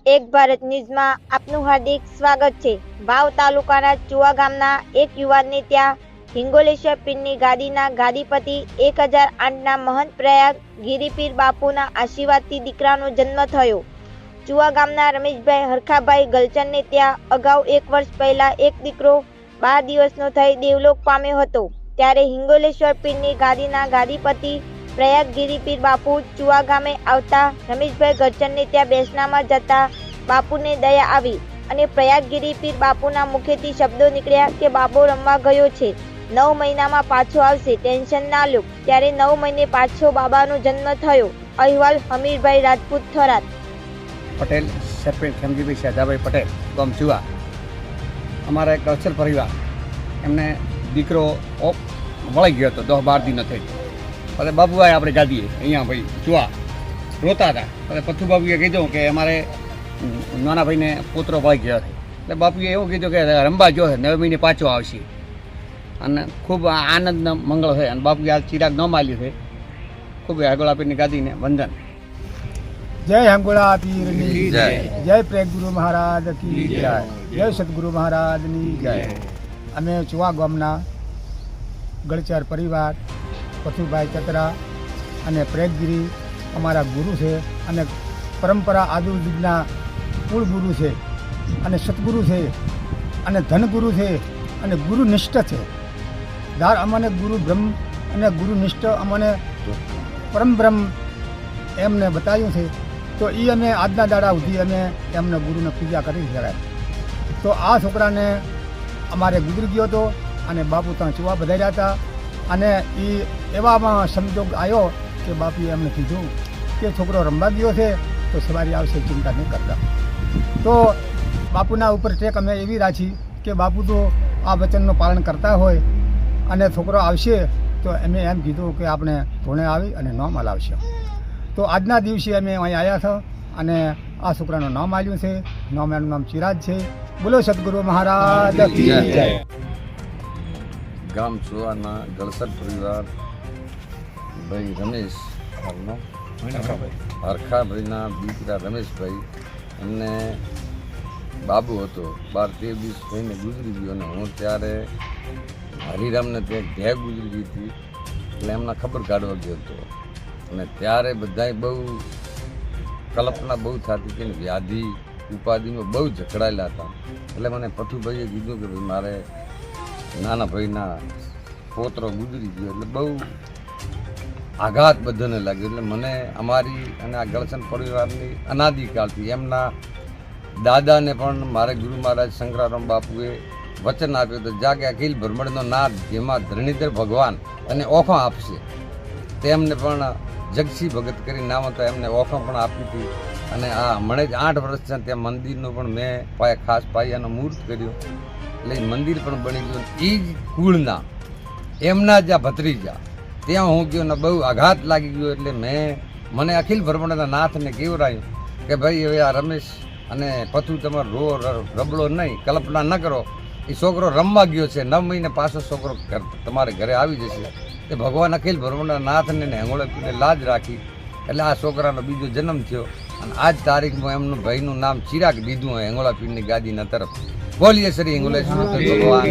એક ભારત ન્યૂઝમાં આપનું હાર્દિક સ્વાગત છે। વાવ તાલુકાના ચુવા ગામના એક યુવાનને ત્યાં હિંગોલેશ્વર પીરની ગાદીના ગાદીપતિ 1008ના મહંત પ્રયાગ ગિરિપીર બાપુના આશીર્વાદથી દીકરાનો જન્મ થયો। ચુવા ગામના રમેશભાઈ હરખાભાઈ ગલચરને ત્યાં અગાઉ 1 વર્ષ પહેલા એક દીકરો 12 દિવસનો થઈ દેવલોક પામ્યો હતો। ત્યારે હિંગોલેશ્વર પીરની ગાદીના ગાદીપતિ પ્રયાગ ગિરિપીર બાપુ ચુવા ગામે આવતા રમેશભાઈ ગલચરને ત્યાં બેસનામાં જતા બાપુને દયા આવી અને પ્રયાગ ગિરિપીર બાપુના મુખેથી શબ્દો નીકળ્યા કે બાબો રમવા ગયો છે, 9 મહિનામાં પાછો આવશે, ટેન્શન ના લો। ત્યારે 9 મહિને પાછો બાબાનો જન્મ થયો। અહેવાલ હમીરભાઈ રાજપૂત થરાદ। પટેલ સરપંચ ખમજીભાઈ શાજાભાઈ પટેલ ગામ ચુવા। અમારા એક અક્ષર પરિવાર એમને દીકરો વળી ગયો હતો 10-12 દિન થઈ। એટલે બાબુભાઈ આપણે ગાદીએ અહીંયા ભાઈ ચુવા રોતા હતા। એટલે પથ્થુ બાબુએ કીધું કે અમારે નાના ભાઈને પુત્રો વળી ગયો છે। એટલે બાપુએ એવું કીધું કે રમવા જો 9 મહિને પાછો આવશે અને ખૂબ આનંદ મંગળ છે। અને બાપુએ આ ચિરાગ ન માલ્યું છે। ખૂબ હગોળા પીરની ગાદીને વંદન। जय हंगोला पीर की जय, जय प्रेम गुरु महाराज की जय, जय सतगुरु महाराज की जय। अमे चुवा गामना गलचर परिवार पथुभाई चतरा अने प्रेगगिरी अमारा गुरु है अने परंपरा आदि युगना कुल गुरु है अने सतगुरु है अने धनगुरु है अने गुरुनिष्ठ है। दार अमने गुरु ब्रह्म अने गुरुनिष्ठ अमने परम ब्रह्म एमने बतायु है। तो ये अमे आजना दाड़ा सुधी अमे एमने गुरुने पूजा करी है। तो आ छोकरा ने अमारे गुजरी गयो तो अने बापू ત્યાં ચુવા બધાર્યા હતા અને એ એવામાં સંજોગ આવ્યો કે બાપુએ એમને કીધું કે છોકરો રમવા ગયો છે તો સવારે આવશે, ચિંતા નહીં કરતા। તો બાપુના ઉપર ટેક અમે એવી રાખી કે બાપુ તો આ વચનનું પાલન કરતા હોય અને છોકરો આવશે તો અમે એમ કીધું કે આપણે ધોણે આવી અને નામ હલાવશે। તો આજના દિવસે અમે અહીં આવ્યા હતા અને આ છોકરાનું નામ આવ્યું છે। એનું નામ ચિરાગ છે। બોલો સદગુરુ મહારાજ કી જય। ગામ ચુવાના ગળસર પરિવાર ભાઈ રમેશ હરખાભાઈના દીકરા રમેશભાઈ એમને બાબુ હતો 12-13 દિવસ થઈને ગુજરી ગયો અને હું ત્યારે હરિરામને ત્યાં ઘેર ગુજરી ગઈ હતી એટલે એમના ખબર કાઢવા ગયો હતો અને ત્યારે બધાય બહુ કલ્પના બહુ થતી હતી ને વ્યાધિ ઉપાધિમાં બહુ ઝઘડાયેલા હતા। એટલે મને પથુભાઈએ કીધું કે ભાઈ મારે નાના ભાઈના પોતરો ગુજરી ગયો એટલે બહુ આઘાત બધાને લાગ્યો। એટલે મને અમારી અને આ ગળસન પરિવારની અનાદિકાળથી એમના દાદાને પણ મારે ગુરુ મહારાજ શંકરારામ બાપુએ વચન આપ્યું હતું જાગે અખિલ બ્રહ્માંડનો નાદ જેમાં ધરણીધર ભગવાન અને ઓખો આપશે। તેમને પણ જગસી ભગત કરી નામ હતા એમને ઓખો પણ આપી હતી અને આ હમણાં જ 8 વર્ષ છે ત્યાં મંદિરનું પણ મેં ખાસ પાયાનો મુહૂર્ત કર્યો એટલે મંદિર પણ બની ગયું। એ જ કુળના એમના જ આ ભત્રીજા ત્યાં હું ગયો ને બહુ આઘાત લાગી ગયો। એટલે મને અખિલ બ્રહ્માંડના નાથને કેવરાયું કે ભાઈ હવે આ રમેશ અને પથુ તમારો રબડો નહીં, કલ્પના ન કરો, એ છોકરો રમવા ગયો છે, 9 મહિને પાછો છોકરો તમારે ઘરે આવી જશે। તે ભગવાન અખિલ બ્રહ્માંડના નાથને હેંગોળે પીને લાજ રાખી એટલે આ છોકરાનો બીજો જન્મ થયો અને આજ તારીખમાં એમનું ભાઈનું નામ ચિરાગ દીધું હેંગોળા પીરની ગાદીના તરફ। બોલીએ શ્રી હિંગોલેશ્વર ભગવાન।